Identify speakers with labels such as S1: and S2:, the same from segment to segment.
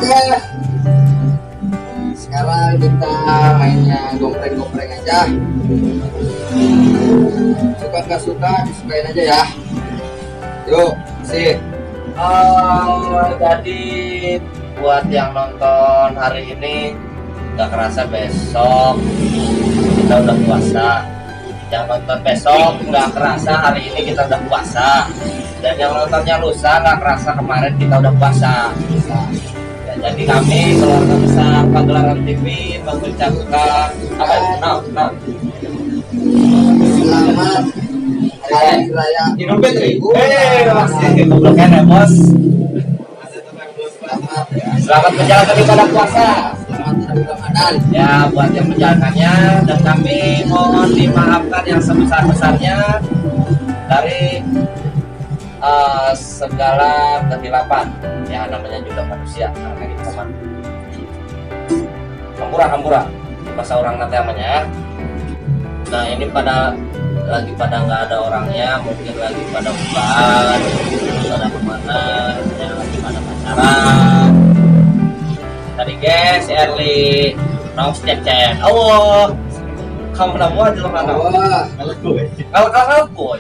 S1: Oke, sekarang kita mainnya gompreng-gompreng aja. Suka nggak suka, disukain aja ya. Yuk, sih.
S2: Jadi buat yang nonton hari ini nggak kerasa besok kita udah puasa. Yang nonton besok nggak kerasa hari ini kita udah puasa. Dan yang nontonnya lusa nggak kerasa kemarin kita udah puasa. Ya, jadi kami keluarga besar Pagelaran TV mengucapkan apa?
S1: Selamat Hari Raya
S2: Idul Fitri.
S1: Masih.
S2: Gobloknya ya bos.
S1: Selamat
S2: Selamat menjalankan ibadah puasa.
S1: Selamat Hari Ramadan.
S2: Ya buat yang menjalankannya, dan kami mohon dimaafkan yang sebesar-besarnya dari segala kehilapan. Ya namanya juga manusia, karena kita hampura bahasa orang nanti namanya ya. Nah ini pada nggak ada orangnya, mungkin lagi pada bukaan, pada kemana, ya, lagi pada pacaran. Tadi guys, Erli, Nong Cecen, oh, kamu nama aja lo mana?
S1: Wah,
S2: Kalau boy,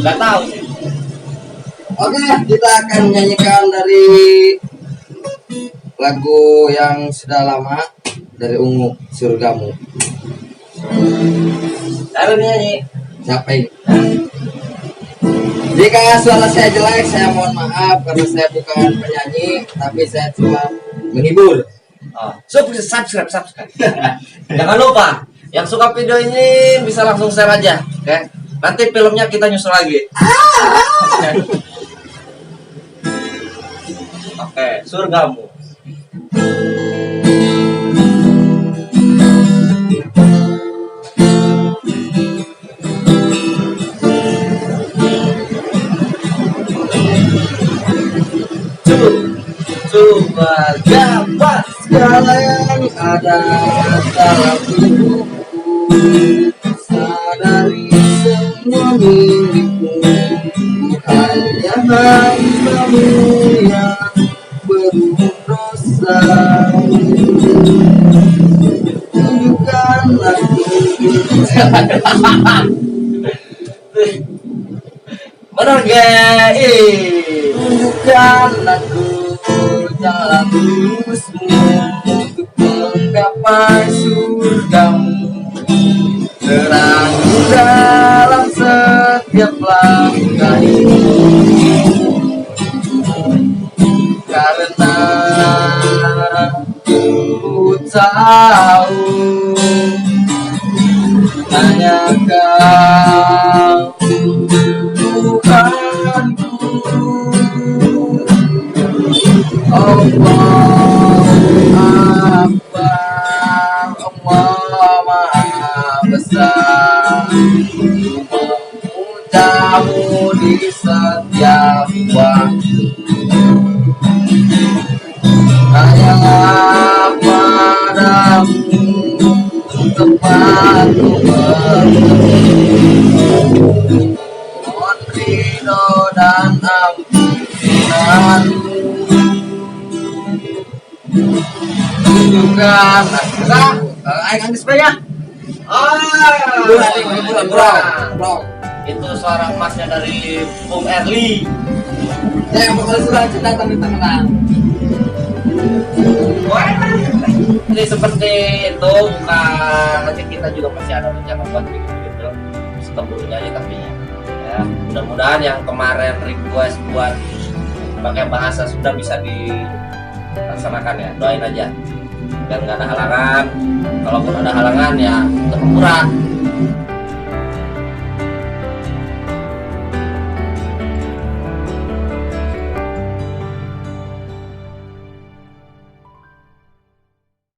S2: nggak tahu sih.
S1: oke, kita akan menyanyikan dari lagu yang sudah lama dari Ungu, Surgamu.
S2: Taruh nyanyi.
S1: Siapa ini? Jika suara saya jelek, saya mohon maaf karena saya bukan penyanyi, tapi saya cuma menghibur.
S2: Oh, subscribe. Jangan lupa, yang suka video ini bisa langsung share aja, oke? Nanti filmnya kita nyusul lagi. Oke, surgamu. Coba dapat
S1: Segala yang ada dalam tubuhku, sadari semua milikmu. Hanya hambamu yang berdosa. Tunjukkan aku
S2: bener gak?
S1: Tunjukkan aku jalan lurusmu untuk menggapai surgamu. Terang dalam setiap langkah ini, karena ku tahu hanya kau Tuhanku. Allah Maha Besar, memujamu di setiap waktu. Hanyalah padamu tempatku berteduh. Mohon ridho dan ampunanmu. Tunjukkan ayo kan display-nya. Bro.
S2: Itu suara emasnya dari Bung Erli.
S1: Yang bakal sudah cinta tapi menang.
S2: Jadi seperti itu, bukan nanti kita juga masih ada rencana buat gitu setempuhnya aja tapi ya mudah-mudahan yang kemarin request buat pakai bahasa Sunda bisa dilaksanakan ya, doain aja biar nggak ada halangan. Kalaupun ada halangan ya terpura